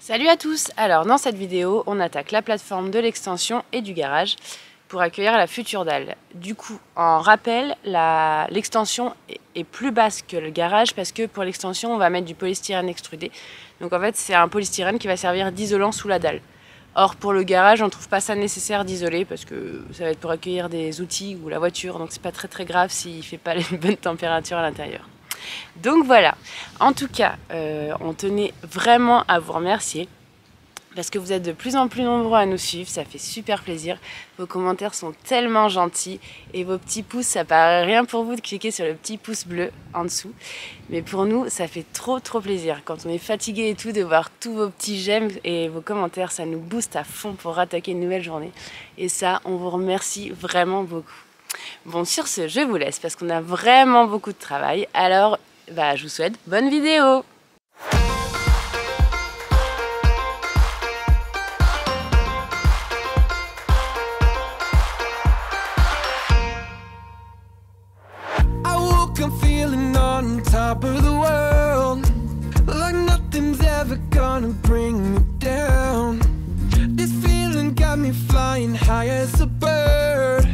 Salut à tous! Alors dans cette vidéo, on attaque la plateforme de l'extension et du garage pour accueillir la future dalle. Du coup, en rappel, l'extension est plus basse que le garage parce que pour l'extension, on va mettre du polystyrène extrudé. Donc en fait, c'est un polystyrène qui va servir d'isolant sous la dalle. Or pour le garage, on ne trouve pas ça nécessaire d'isoler parce que ça va être pour accueillir des outils ou la voiture, donc c'est pas très grave s'il ne fait pas les bonnes températures à l'intérieur. Donc voilà, en tout cas, on tenait vraiment à vous remercier parce que vous êtes de plus en plus nombreux à nous suivre, ça fait super plaisir. Vos commentaires sont tellement gentils et vos petits pouces, ça paraît rien pour vous de cliquer sur le petit pouce bleu en dessous. Mais pour nous, ça fait trop plaisir. Quand on est fatigué et tout, de voir tous vos petits j'aime et vos commentaires, ça nous booste à fond pour attaquer une nouvelle journée. Et ça, on vous remercie vraiment beaucoup. Bon, sur ce, je vous laisse parce qu'on a vraiment beaucoup de travail. Alors, je vous souhaite bonne vidéo! I'm feeling on top of the world, like nothing's ever gonna bring me down. This feeling got me flying high as a bird.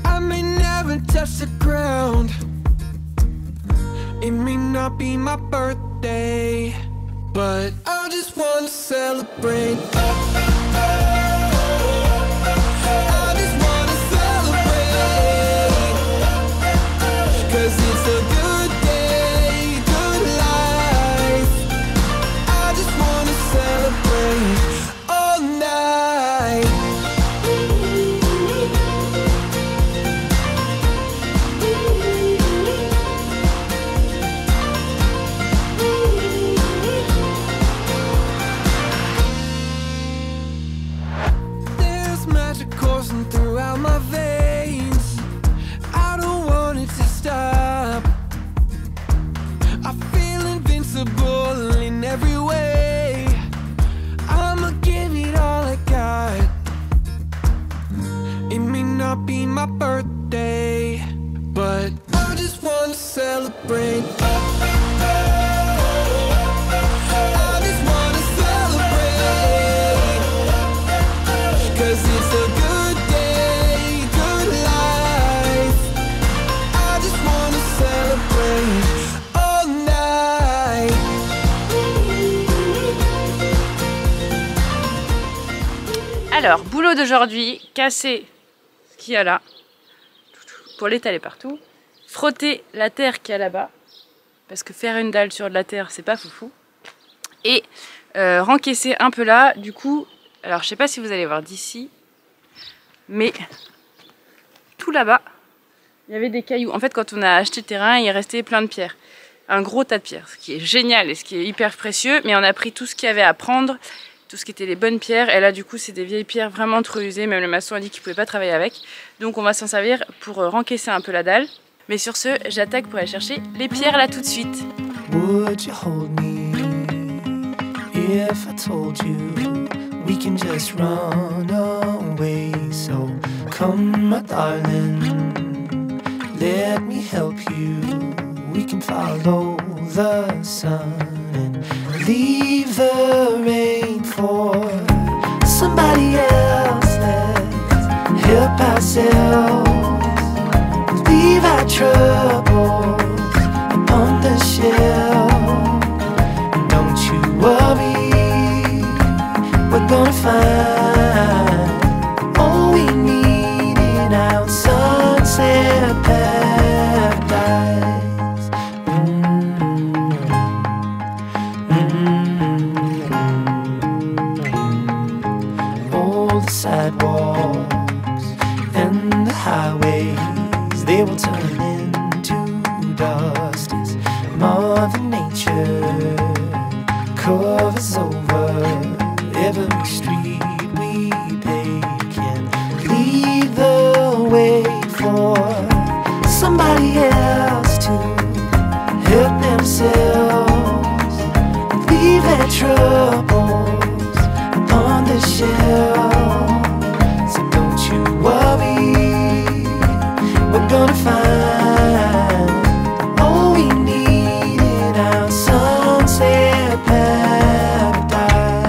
I may never touch the ground. It may not be my birthday, but I just wanna celebrate. Coursing throughout my veins, I don't want it to stop. I feel invincible in every way. I'ma give it all I got. It may not be my birthday, but I just want to celebrate. Alors, boulot d'aujourd'hui, casser ce qu'il y a là, pour l'étaler partout, frotter la terre qu'il y a là-bas, parce que faire une dalle sur de la terre, c'est pas foufou, et rencaisser un peu là, du coup, alors je sais pas si vous allez voir d'ici, mais tout là-bas, il y avait des cailloux. En fait, quand on a acheté le terrain, il restait plein de pierres, un gros tas de pierres, ce qui est génial et ce qui est hyper précieux, mais on a pris tout ce qu'il y avait à prendre, tout ce qui était les bonnes pierres, et là du coup c'est des vieilles pierres vraiment trop usées, même le maçon a dit qu'il pouvait pas travailler avec, donc on va s'en servir pour rencaisser un peu la dalle. Mais sur ce, j'attaque pour aller chercher les pierres là tout de suite. Would you hold me if I told you we can just run away? So come my darling, let me help you. We can follow the sun and leave the rain for somebody else. Let's help ourselves, leave our troubles on the shelf. And don't you worry, we're gonna find all we need in our sunset paradise. All the sidewalks and the highways, they will turn into dust as Mother Nature covers over every street we pave. Can lead the way for somebody else to help themselves, leave their troubles on the shelf. So don't you worry, we're gonna find all we need in our sunset paradise.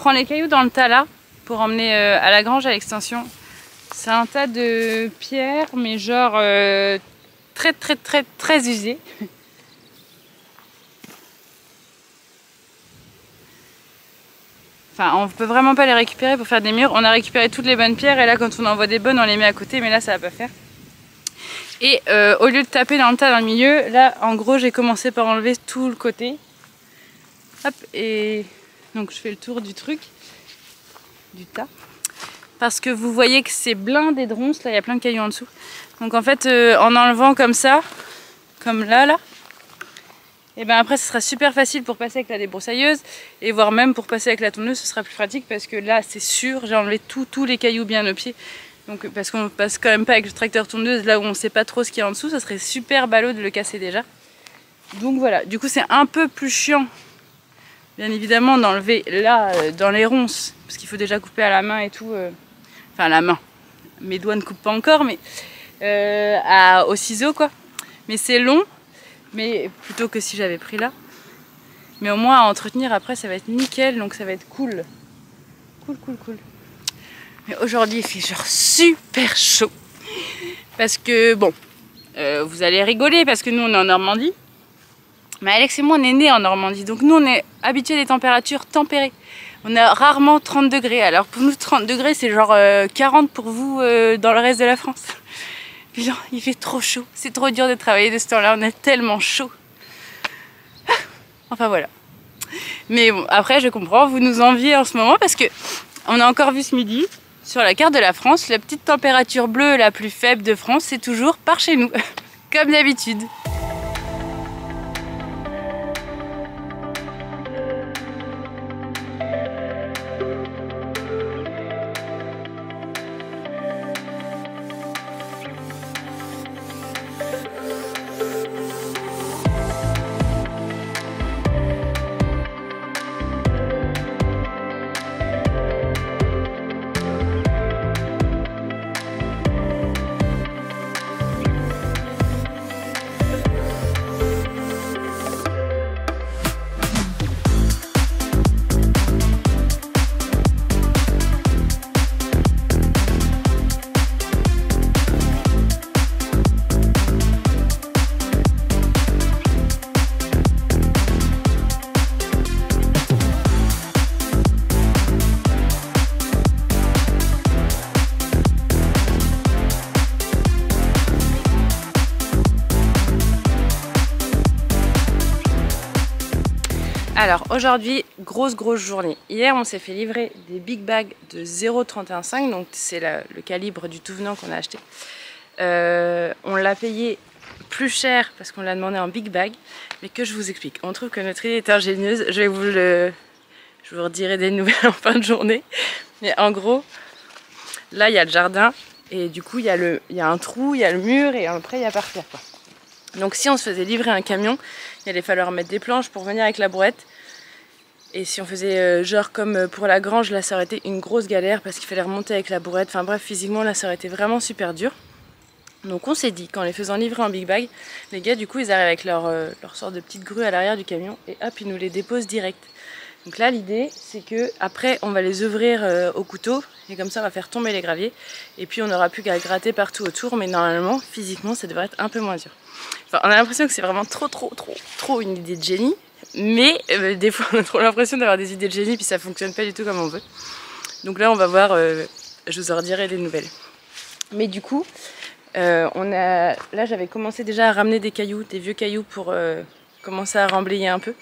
prend les cailloux dans le tas là pour emmener à la grange à l'extension. C'est un tas de pierres, mais genre très usées. Enfin, on peut vraiment pas les récupérer pour faire des murs. On a récupéré toutes les bonnes pierres et là, quand on en voit des bonnes, on les met à côté, mais là, ça va pas faire. Et au lieu de taper dans le tas dans le milieu, là, en gros, j'ai commencé par enlever tout le côté. Hop, et donc je fais le tour du truc, du tas. Parce que vous voyez que c'est blindé de ronces, là, il y a plein de cailloux en dessous. Donc en fait, en enlevant comme ça, comme là, et ben après, ce sera super facile pour passer avec la débroussailleuse et voire même pour passer avec la tondeuse, ce sera plus pratique parce que là, c'est sûr, j'ai enlevé tous les cailloux bien au pied. Donc parce qu'on passe quand même pas avec le tracteur tondeuse là où on sait pas trop ce qu'il y a en dessous, ça serait super ballot de le casser déjà. Donc voilà, du coup c'est un peu plus chiant, bien évidemment, d'enlever là dans les ronces, parce qu'il faut déjà couper à la main et tout, enfin à la main, mes doigts ne coupent pas encore, mais au ciseau quoi. Mais c'est long, mais plutôt que si j'avais pris là. Mais au moins à entretenir après ça va être nickel, donc ça va être cool. Cool. Mais aujourd'hui il fait genre super chaud. Parce que bon, vous allez rigoler parce que nous on est en Normandie. Mais Alex et moi on est nés en Normandie. Donc nous on est habitués des températures tempérées. On a rarement 30 degrés. Alors pour nous 30 degrés c'est genre 40 pour vous dans le reste de la France. Puis genre il fait trop chaud. C'est trop dur de travailler de ce temps-là. On a tellement chaud. Enfin voilà. Mais bon, après je comprends, vous nous enviez en ce moment parce que on a encore vu ce midi sur la carte de la France, la petite température bleue la plus faible de France, c'est toujours par chez nous, comme d'habitude. Alors aujourd'hui, grosse journée. Hier on s'est fait livrer des big bags de 0,315, donc c'est le calibre du tout venant qu'on a acheté. On l'a payé plus cher parce qu'on l'a demandé en big bag, mais que je vous explique. On trouve que notre idée est ingénieuse, je vous redirai des nouvelles en fin de journée. Mais en gros, là il y a le jardin et du coup il y a un trou, il y a le mur et après il y a par terre quoi. Donc si on se faisait livrer un camion, il allait falloir mettre des planches pour venir avec la brouette. Et si on faisait genre comme pour la grange, là ça aurait été une grosse galère parce qu'il fallait remonter avec la brouette. Enfin bref, physiquement là ça aurait été vraiment super dur. Donc on s'est dit qu'en les faisant livrer en big bag, les gars du coup ils arrivent avec leur sorte de petite grue à l'arrière du camion et hop ils nous les déposent direct. Donc là l'idée c'est que après on va les ouvrir au couteau et comme ça on va faire tomber les graviers. Et puis on n'aura plus qu'à gratter partout autour, mais normalement physiquement ça devrait être un peu moins dur. Enfin, on a l'impression que c'est vraiment trop une idée de génie, mais des fois on a trop l'impression d'avoir des idées de génie puis ça fonctionne pas du tout comme on veut. Donc là on va voir, je vous en redirai des nouvelles. Mais du coup, là j'avais commencé déjà à ramener des cailloux, des vieux cailloux pour commencer à remblayer un peu.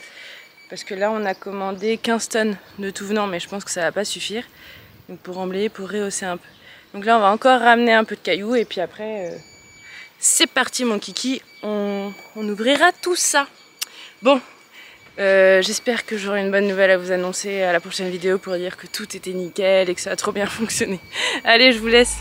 Parce que là on a commandé 15 tonnes de tout venant, mais je pense que ça va pas suffire. Donc pour remblayer, pour rehausser un peu. Donc là on va encore ramener un peu de cailloux et puis après... c'est parti mon kiki, on ouvrira tout ça. Bon, j'espère que j'aurai une bonne nouvelle à vous annoncer à la prochaine vidéo pour dire que tout était nickel et que ça a trop bien fonctionné. Allez, je vous laisse.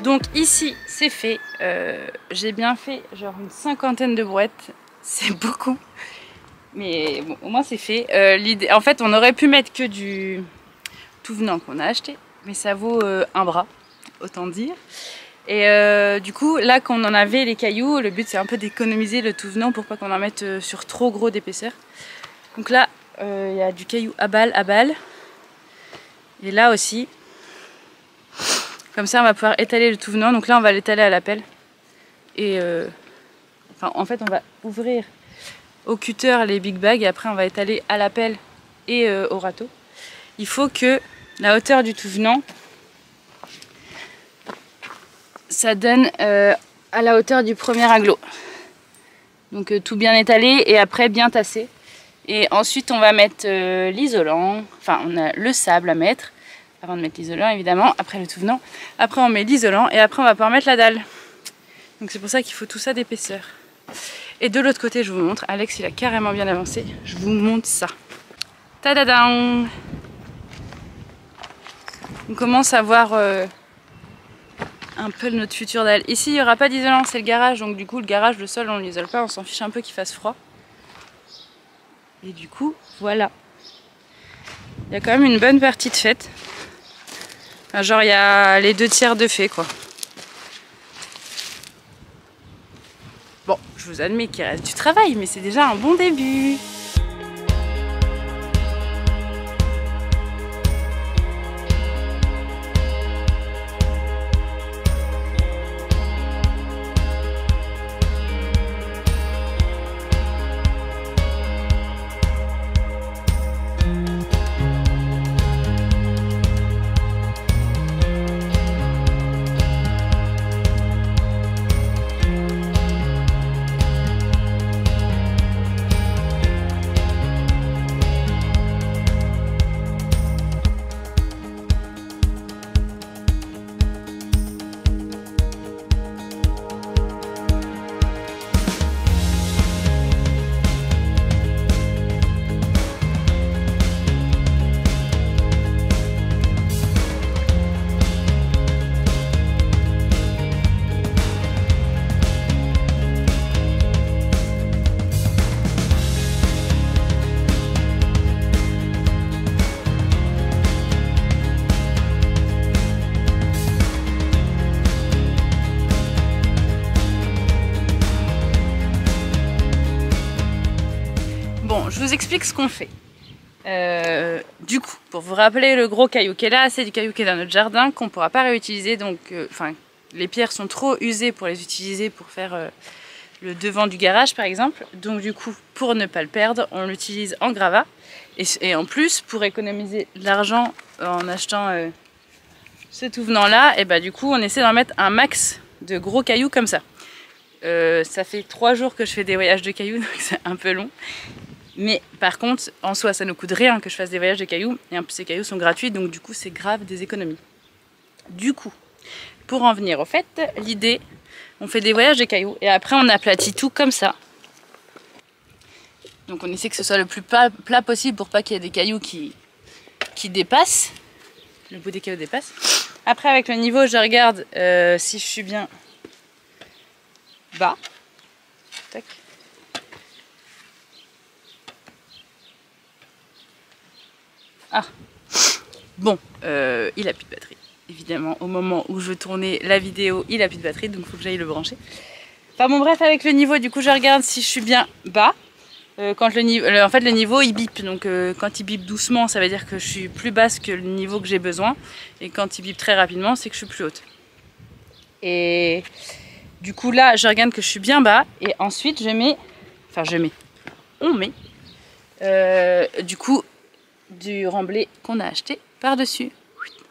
Donc ici c'est fait, j'ai bien fait genre une 50aine de brouettes, c'est beaucoup, mais bon au moins c'est fait. L'idée, en fait on aurait pu mettre que du tout venant qu'on a acheté, mais ça vaut un bras, autant dire. Et du coup là qu'on en avait les cailloux, le but c'est un peu d'économiser le tout venant pour pas qu'on en mette sur trop gros d'épaisseur. Donc là il y a du caillou à balle, et là aussi. Comme ça on va pouvoir étaler le tout venant, donc là on va l'étaler à la pelle. Et enfin en fait on va ouvrir au cutter les big bags et après on va étaler à la pelle et au râteau. Il faut que la hauteur du tout venant, ça donne à la hauteur du premier aglo. Donc tout bien étalé et après bien tassé. Et ensuite on va mettre l'isolant, enfin on a le sable à mettre. Avant de mettre l'isolant évidemment, après le tout venant. Après on met l'isolant et après on va pouvoir mettre la dalle. Donc c'est pour ça qu'il faut tout ça d'épaisseur. Et de l'autre côté je vous montre, Alex il a carrément bien avancé. Je vous montre ça. Tadadam! On commence à voir un peu notre future dalle. Ici il n'y aura pas d'isolant, c'est le garage. Donc du coup le garage, le sol on ne l'isole pas, on s'en fiche un peu qu'il fasse froid. Et du coup voilà. Il y a quand même une bonne partie de faite. Enfin, genre il y a les 2/3 de fait quoi. Bon, je vous admets qu'il reste du travail, mais c'est déjà un bon début. Bon, je vous explique ce qu'on fait. Du coup, pour vous rappeler le gros caillou qui est là, c'est du caillou qui est dans notre jardin, qu'on ne pourra pas réutiliser. Donc, les pierres sont trop usées pour les utiliser pour faire le devant du garage, par exemple. Donc, du coup, pour ne pas le perdre, on l'utilise en gravat. Et en plus, pour économiser de l'argent en achetant ce tout venant-là, et bah, du coup, on essaie d'en mettre un max de gros cailloux comme ça. Ça fait 3 jours que je fais des voyages de cailloux, donc c'est un peu long. Mais par contre, en soi, ça ne coûte rien que je fasse des voyages de cailloux. Et en plus, ces cailloux sont gratuits, donc du coup, c'est grave des économies. Du coup, pour en venir au fait, l'idée, on fait des voyages de cailloux. Et après, on aplatit tout comme ça. Donc on essaie que ce soit le plus plat possible pour pas qu'il y ait des cailloux qui dépassent. Le bout des cailloux dépasse. Après, avec le niveau, je regarde si je suis bien bas. Tac. Ah, bon, il a plus de batterie. Évidemment, au moment où je tournais la vidéo, il a plus de batterie, donc il faut que j'aille le brancher. Enfin bon, bref, avec le niveau, du coup, je regarde si je suis bien bas. Quand en fait, le niveau, il bip. Donc, quand il bip doucement, ça veut dire que je suis plus basse que le niveau que j'ai besoin. Et quand il bip très rapidement, c'est que je suis plus haute. Et du coup, là, je regarde que je suis bien bas. Et ensuite, on met, du coup, du remblai qu'on a acheté par-dessus.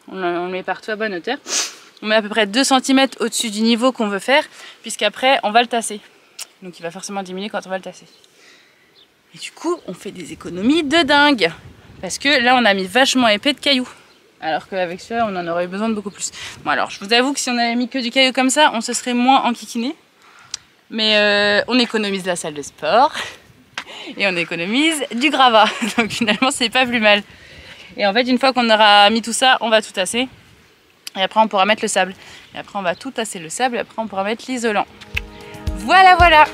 On le met partout à bonne hauteur. On met à peu près 2 cm au-dessus du niveau qu'on veut faire, puisqu'après on va le tasser. Donc il va forcément diminuer quand on va le tasser. Et du coup, on fait des économies de dingue. Parce que là, on a mis vachement épais de cailloux. Alors qu'avec celui-là, on en aurait eu besoin de beaucoup plus. Bon alors, je vous avoue que si on avait mis que du caillou comme ça, on se serait moins enquiquiné. Mais on économise la salle de sport. Et on économise du gravat. Donc finalement, c'est pas plus mal. Et en fait, une fois qu'on aura mis tout ça, on va tout tasser. Et après on pourra mettre le sable. Et après on va tout tasser le sable et après on pourra mettre l'isolant. Voilà, voilà!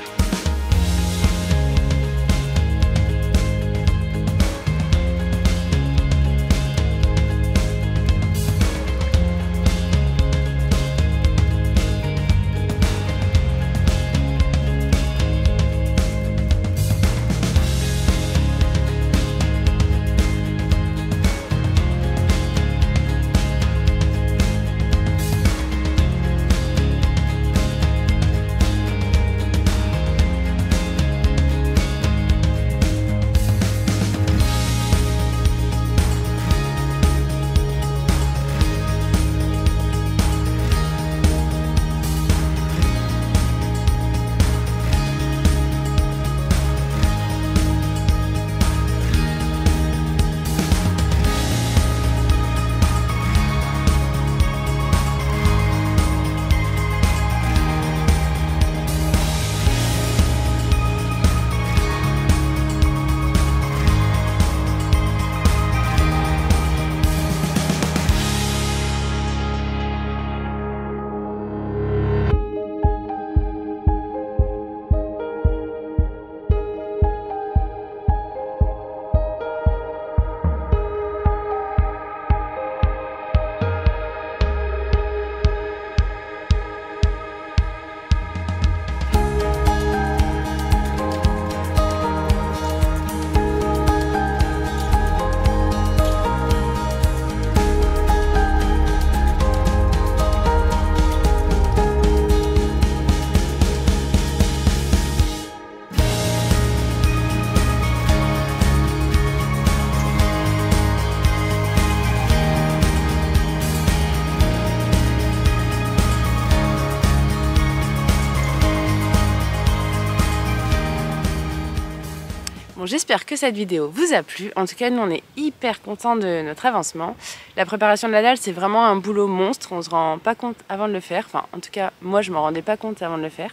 Bon, j'espère que cette vidéo vous a plu. En tout cas, nous, on est hyper contents de notre avancement. La préparation de la dalle, c'est vraiment un boulot monstre. On se rend pas compte avant de le faire. Enfin, en tout cas, moi, je m'en rendais pas compte avant de le faire.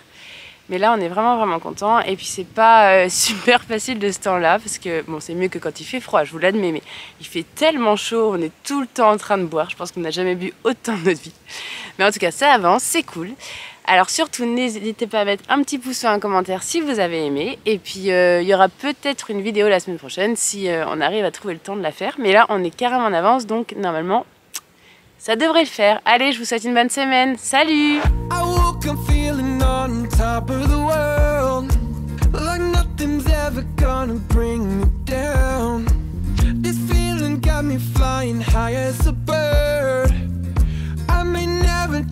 Mais là, on est vraiment contents. Et puis, c'est pas super facile de ce temps-là. Parce que, bon, c'est mieux que quand il fait froid, je vous l'admets. Mais il fait tellement chaud. On est tout le temps en train de boire. Je pense qu'on n'a jamais bu autant de notre vie. Mais en tout cas, ça avance. C'est cool. Alors surtout, n'hésitez pas à mettre un petit pouce ou un commentaire si vous avez aimé. Et puis, il y aura peut-être une vidéo la semaine prochaine si on arrive à trouver le temps de la faire. Mais là, on est carrément en avance, donc normalement, ça devrait le faire. Allez, je vous souhaite une bonne semaine. Salut!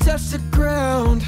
Touch the ground.